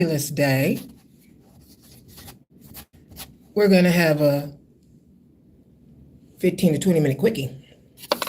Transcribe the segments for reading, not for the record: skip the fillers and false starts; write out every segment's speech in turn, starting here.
Fabulous day. We're going to have a 15 to 20-minute quickie.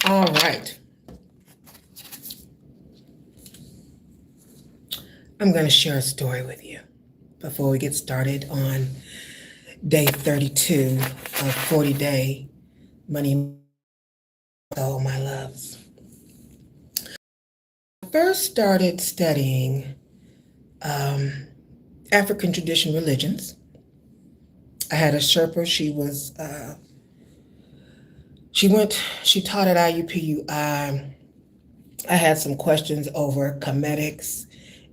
All right. I'm going to share a story with you before we get started on day 32 of 40-day money. Oh, my loves. I first started studying African tradition religions. I had a Sherpa. She taught at IUPUI. I had some questions over comedics,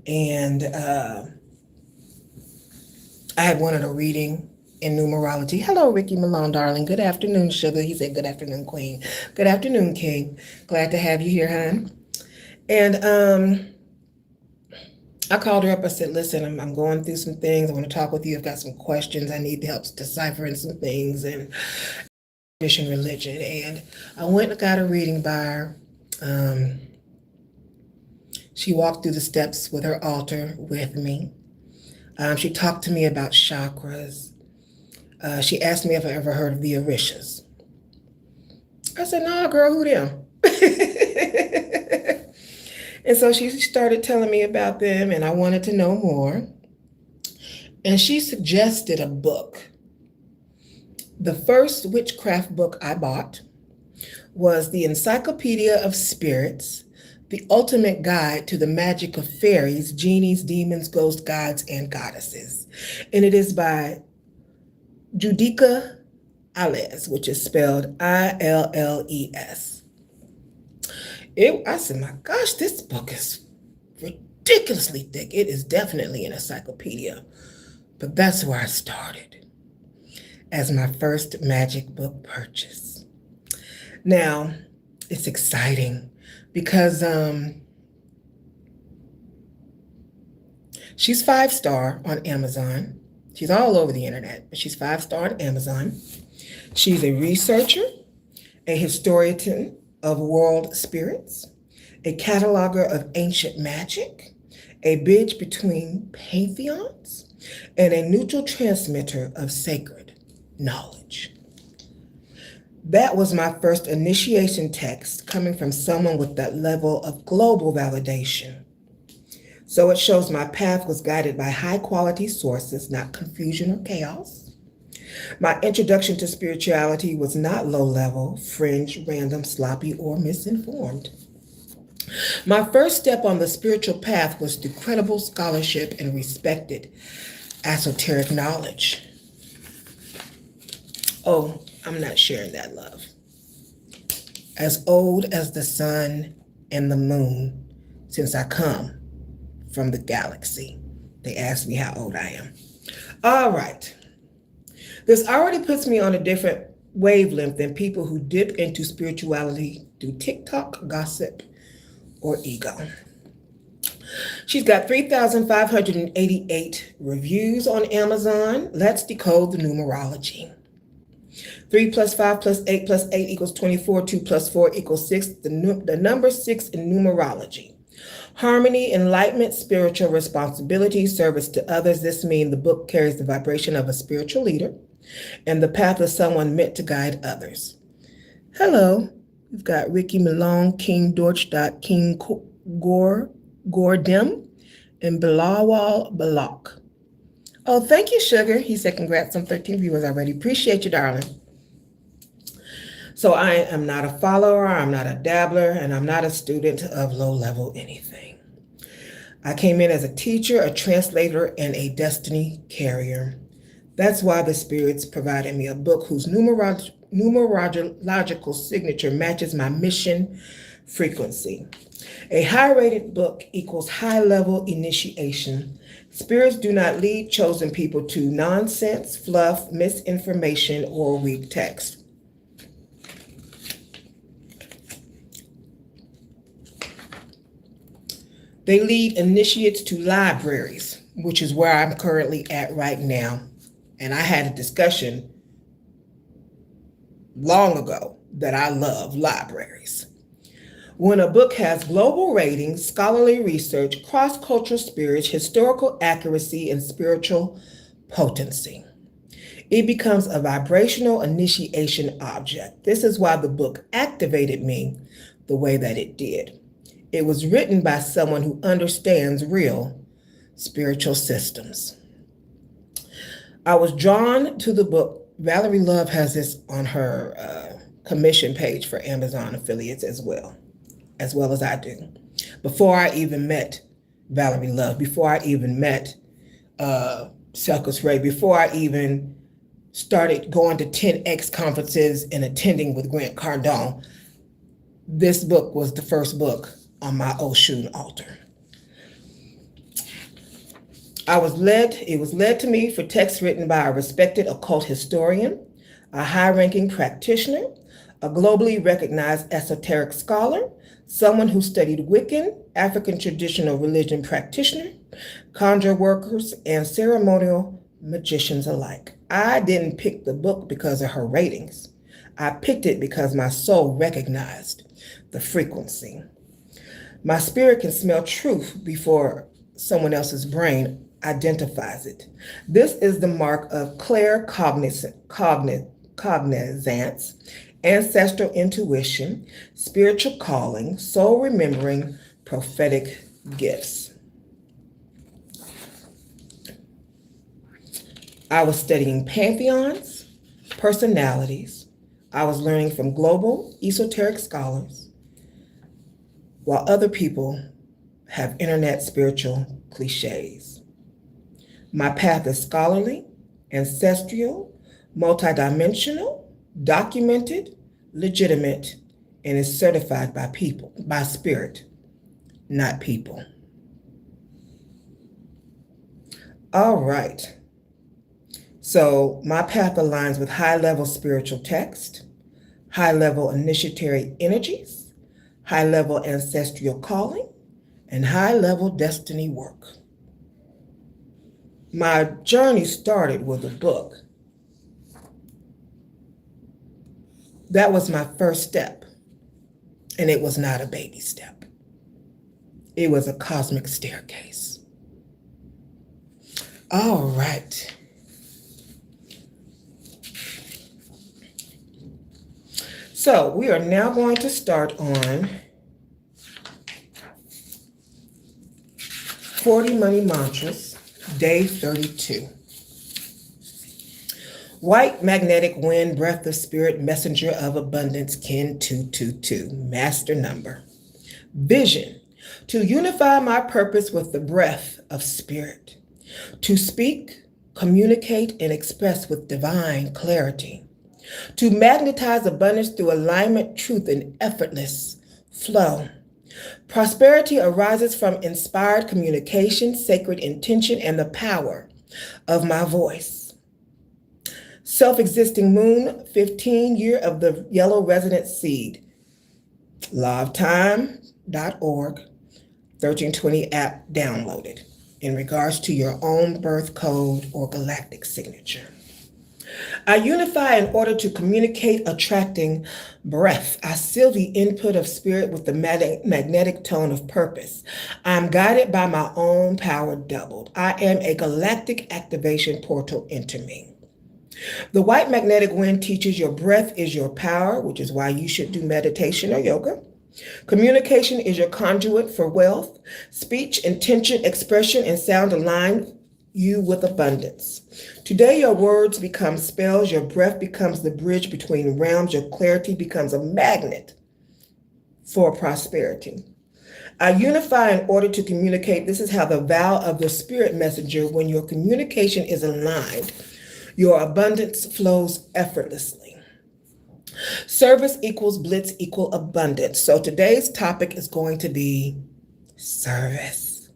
and I had wanted a reading in numerology. Hello, Ricky Malone, darling. Good afternoon, sugar. He said, good afternoon, queen. Good afternoon, king. Glad to have you here, hon. And I called her up. I said, listen, I'm going through some things. I want to talk with you. I've got some questions. I need help deciphering some things and tradition religion. And I went and got a reading by her. She walked through the steps with her altar with me. She talked to me about chakras. She asked me if I ever heard of the Orishas. I said, no, girl, who them? And so she started telling me about them, and I wanted to know more. And she suggested a book. The first witchcraft book I bought was the Encyclopedia of Spirits, the ultimate guide to the magic of fairies, genies, demons, ghosts, gods, and goddesses. And it is by Judica Illes, which is spelled Illes. I said, my gosh, this book is ridiculously thick. It is definitely an encyclopedia. But that's where I started as my first magic book purchase. Now, it's exciting because she's 5-star on Amazon. She's all over the internet, but she's 5-star on Amazon. She's a researcher, a historian of world spirits, a cataloger of ancient magic, a bridge between pantheons, and a neutral transmitter of sacred knowledge. That was my first initiation text coming from someone with that level of global validation. So it shows my path was guided by high-quality sources, not confusion or chaos. My introduction to spirituality was not low-level, fringe, random, sloppy, or misinformed. My first step on the spiritual path was through credible scholarship and respected esoteric knowledge. Oh, I'm not sharing that, love. As old as the sun and the moon, since I come from the galaxy. They asked me how old I am. All right. This already puts me on a different wavelength than people who dip into spirituality through TikTok, gossip, or ego. She's got 3,588 reviews on Amazon. Let's decode the numerology. 3 plus 5 plus 8 plus 8 equals 24. 2 plus 4 equals 6. The number 6 in numerology. Harmony, enlightenment, spiritual responsibility, service to others. This means the book carries the vibration of a spiritual leader and the path of someone meant to guide others. Hello, we've got Ricky Malone, King Dorch. King Gordem, and Bilawal Balak. Oh, thank you, Sugar. He said congrats on 13 viewers already. Appreciate you, darling. So I am not a follower, I'm not a dabbler, and I'm not a student of low-level anything. I came in as a teacher, a translator, and a destiny carrier. That's why the spirits provided me a book whose numerological signature matches my mission frequency. A high-rated book equals high-level initiation. Spirits do not lead chosen people to nonsense, fluff, misinformation, or weak text. They lead initiates to libraries, which is where I'm currently at right now. And I had a discussion long ago that I love libraries. When a book has global ratings, scholarly research, cross-cultural spirit, historical accuracy, and spiritual potency, it becomes a vibrational initiation object. This is why the book activated me the way that it did. It was written by someone who understands real spiritual systems. I was drawn to the book. Valerie Love has this on her commission page for Amazon affiliates as well as I do. Before I even met Valerie Love, before I even met Selkis Ray, before I even started going to 10X conferences and attending with Grant Cardone, this book was the first book on my Oshun altar. It was led to me for text written by a respected occult historian, a high-ranking practitioner, a globally recognized esoteric scholar, someone who studied Wiccan, African traditional religion practitioner, conjure workers, and ceremonial magicians alike. I didn't pick the book because of her ratings. I picked it because my soul recognized the frequency. My spirit can smell truth before someone else's brain identifies it. This is the mark of claircognizance, ancestral intuition, spiritual calling, soul remembering, prophetic gifts. I was studying pantheons, personalities. I was learning from global esoteric scholars, while other people have internet spiritual cliches. My path is scholarly, ancestral, multidimensional, documented, legitimate, and is certified by spirit, not people. All right. So my path aligns with high-level spiritual text, high-level initiatory energies, high-level ancestral calling, and high-level destiny work. My journey started with a book. That was my first step, and it was not a baby step. It was a cosmic staircase. All right. So we are now going to start on 40 Money Mantras, day 32. White magnetic wind, breath of spirit, messenger of abundance, kin 222, master number. Vision, to unify my purpose with the breath of spirit, to speak, communicate, and express with divine clarity, to magnetize abundance through alignment, truth, and effortless flow. Prosperity arises from inspired communication, sacred intention, and the power of my voice. Self-existing moon, 15 year of the yellow resonant seed. Lovetime.org, 1320 app downloaded in regards to your own birth code or galactic signature. I unify in order to communicate, attracting breath. I seal the input of spirit with the magnetic tone of purpose. I am guided by my own power doubled. I am a galactic activation portal into me. The white magnetic wind teaches your breath is your power, which is why you should do meditation or yoga. Communication is your conduit for wealth. Speech, intention, expression, and sound align you with abundance. Today, your words become spells, your breath becomes the bridge between realms, your clarity becomes a magnet for prosperity. I unify in order to communicate. This is how the vow of the spirit messenger, when your communication is aligned, your abundance flows effortlessly. Service equals blitz equal abundance. So today's topic is going to be service.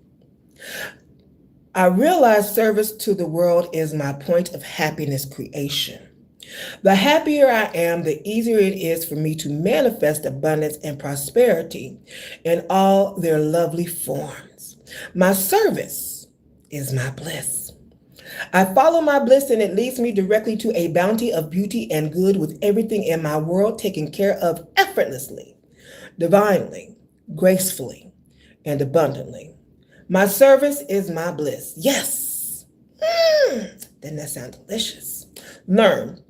I realize service to the world is my point of happiness creation. The happier I am, the easier it is for me to manifest abundance and prosperity in all their lovely forms. My service is my bliss. I follow my bliss and it leads me directly to a bounty of beauty and good with everything in my world taken care of effortlessly. divinely, gracefully, and abundantly. My service is my bliss. Yes. Doesn't that sound delicious? Learn.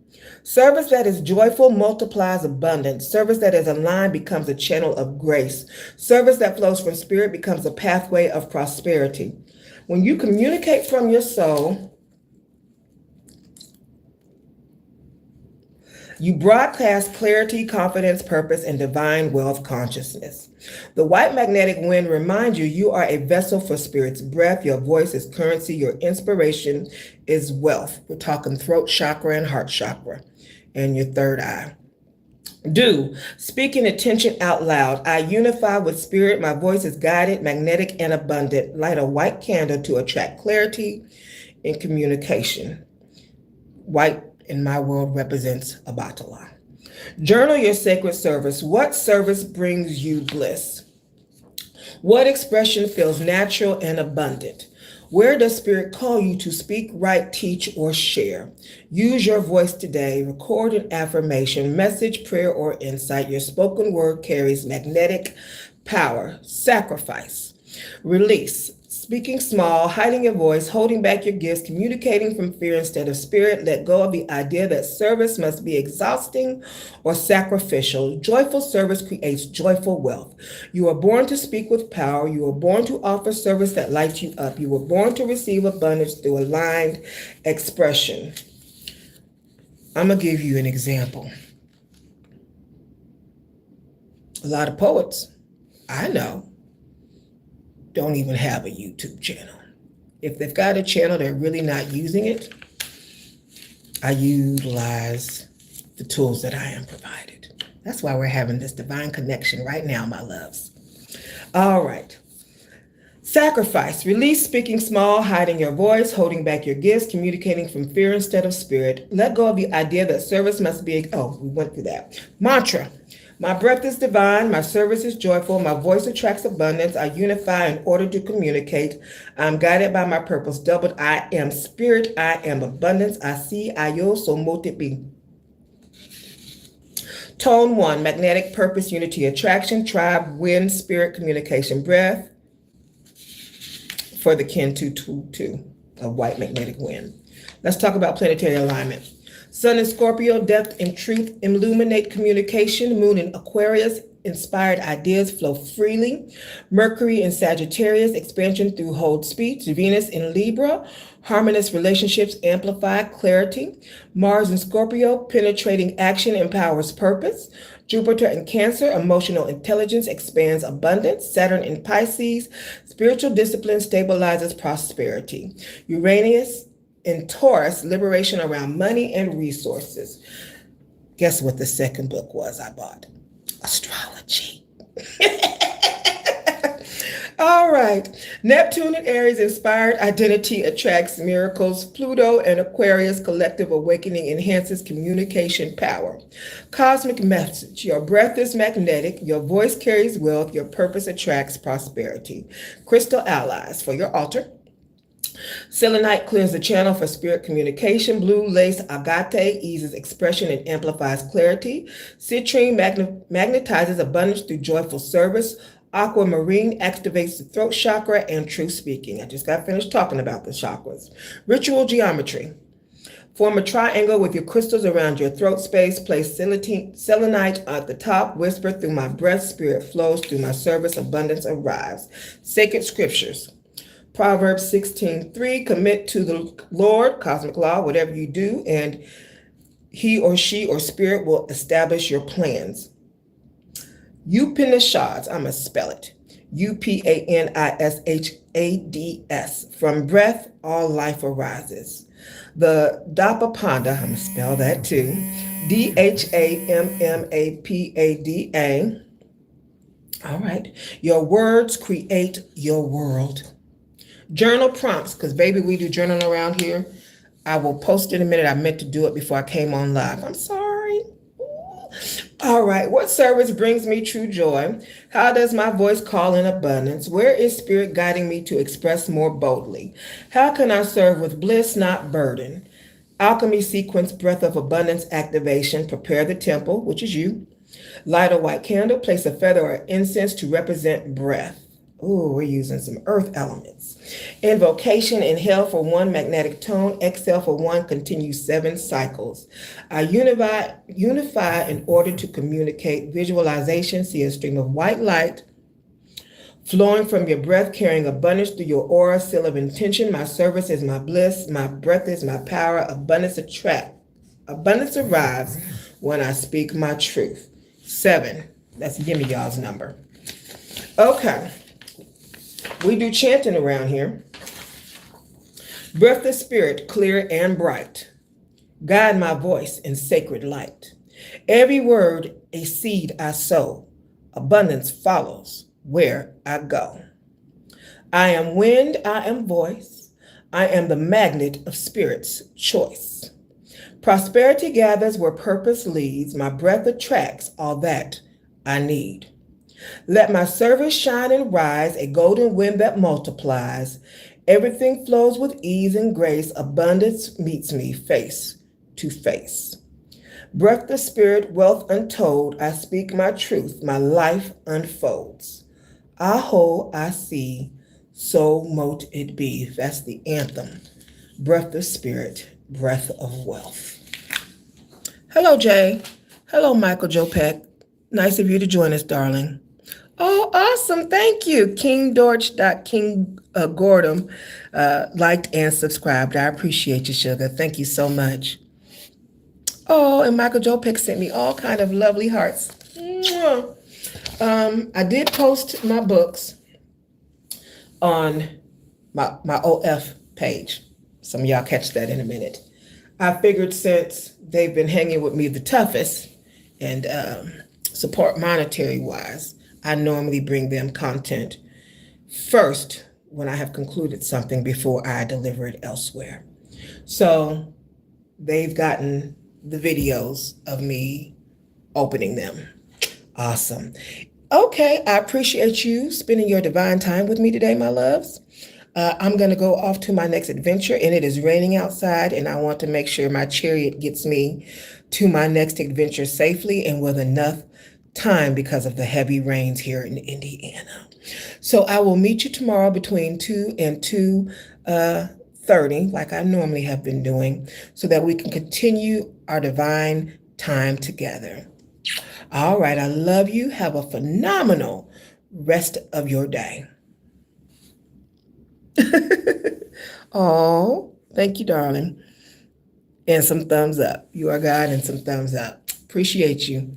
Service that is joyful multiplies abundance. Service that is aligned becomes a channel of grace. Service that flows from spirit becomes a pathway of prosperity. When you communicate from your soul, you broadcast clarity, confidence, purpose, and divine wealth consciousness. The white magnetic wind reminds you you are a vessel for spirit's breath. Your voice is currency. Your inspiration is wealth. We're talking throat chakra and heart chakra and your third eye. Do. Speaking attention out loud. I unify with spirit. My voice is guided, magnetic, and abundant. Light a white candle to attract clarity in communication. White in my world represents Abatala. Journal your sacred service. What service brings you bliss? What expression feels natural and abundant? Where does Spirit call you to speak, write, teach, or share? Use your voice today. Record an affirmation, message, prayer, or insight. Your spoken word carries magnetic power. Sacrifice. Release. Speaking small, hiding your voice, holding back your gifts, communicating from fear instead of spirit. Let go of the idea that service must be exhausting or sacrificial. Joyful service creates joyful wealth. You are born to speak with power. You are born to offer service that lights you up. You were born to receive abundance through aligned expression. I'm going to give you an example. A lot of poets I know don't even have a YouTube channel. If they've got a channel, they're really not using it. I utilize the tools that I am provided. That's why we're having this divine connection right now, my loves. All right. Sacrifice. Release speaking small, hiding your voice, holding back your gifts, communicating from fear instead of spirit. Let go of the idea that service must be, we went through that. Mantra. My breath is divine, my service is joyful, my voice attracts abundance, I unify in order to communicate. I'm guided by my purpose doubled. I am spirit, I am abundance, I see, I yo, so mote it be. Tone 1, magnetic purpose, unity, attraction, tribe, wind, spirit, communication, breath, for the kin 222 of white magnetic wind. Let's talk about planetary alignment. Sun in Scorpio, depth and truth illuminate communication. Moon in Aquarius, inspired ideas flow freely. Mercury in Sagittarius, expansion through hold speech. Venus in Libra, harmonious relationships amplify clarity. Mars in Scorpio, penetrating action empowers purpose. Jupiter in Cancer, emotional intelligence expands abundance. Saturn in Pisces, spiritual discipline stabilizes prosperity. Uranus in Taurus, liberation around money and resources. Guess what the second book was I bought? Astrology. All right. Neptune in Aries, inspired identity attracts miracles. Pluto and Aquarius, collective awakening enhances communication power. Cosmic message. Your breath is magnetic. Your voice carries wealth. Your purpose attracts prosperity. Crystal allies for your altar. Selenite clears the channel for spirit communication. Blue lace agate eases expression and amplifies clarity. Citrine magnetizes abundance through joyful service. Aquamarine activates the throat chakra and truth speaking. I just got finished talking about the chakras. Ritual geometry. Form a triangle with your crystals around your throat space. Place selenite at the top. Whisper through my breath. Spirit flows through my service. Abundance arrives. Sacred scriptures. Proverbs 16:3, commit to the Lord, cosmic law, whatever you do, and he or she or spirit will establish your plans. Upanishads, I'm going to spell it. Upanishads. From breath, all life arises. The Dhammapada, I'm going to spell that too. Dhammapada. All right. Your words create your world. Journal prompts, because baby, we do journaling around here. I will post in a minute. I meant to do it before I came on live. I'm sorry. All right. What service brings me true joy? How does my voice call in abundance? Where is spirit guiding me to express more boldly? How can I serve with bliss, not burden? Alchemy sequence, breath of abundance activation. Prepare the temple, which is you. Light a white candle, place a feather or incense to represent breath. Ooh, we're using some earth elements. Invocation, inhale for 1 magnetic tone, exhale for 1, continue 7 cycles. I unify in order to communicate. Visualization, see a stream of white light flowing from your breath, carrying abundance through your aura, seal of intention. My service is my bliss. My breath is my power. Abundance attract. Abundance arrives when I speak my truth. 7. That's Gimme Y'all's number. Okay. We do chanting around here. Breath the spirit, clear and bright. Guide my voice in sacred light. Every word a seed I sow. Abundance follows where I go. I am wind, I am voice. I am the magnet of spirit's choice. Prosperity gathers where purpose leads. My breath attracts all that I need. Let my service shine and rise, a golden wind that multiplies. Everything flows with ease and grace. Abundance meets me face to face. Breath the spirit, wealth untold. I speak my truth, my life unfolds. Aho, I see, so mote it be. That's the anthem. Breath the spirit, breath of wealth. Hello, Jay. Hello, Michael Joe Peck. Nice of you to join us, darling. Oh, awesome. Thank you. King Gordon liked and subscribed. I appreciate you, sugar. Thank you so much. Oh, and Michael Joe Peck sent me all kind of lovely hearts. Mwah. I did post my books on my OF page. Some of y'all catch that in a minute. I figured since they've been hanging with me the toughest and support monetary wise, I normally bring them content first when I have concluded something before I deliver it elsewhere. So they've gotten the videos of me opening them. Awesome. Okay, I appreciate you spending your divine time with me today, my loves. I'm going to go off to my next adventure, and it is raining outside, and I want to make sure my chariot gets me to my next adventure safely and with enough time because of the heavy rains here in Indiana. So I will meet you tomorrow between 2 and 2:30, like I normally have been doing, so that we can continue our divine time together. All right, I love you. Have a phenomenal rest of your day. Oh, thank you, darling. And some thumbs up. You are God and some thumbs up. Appreciate you.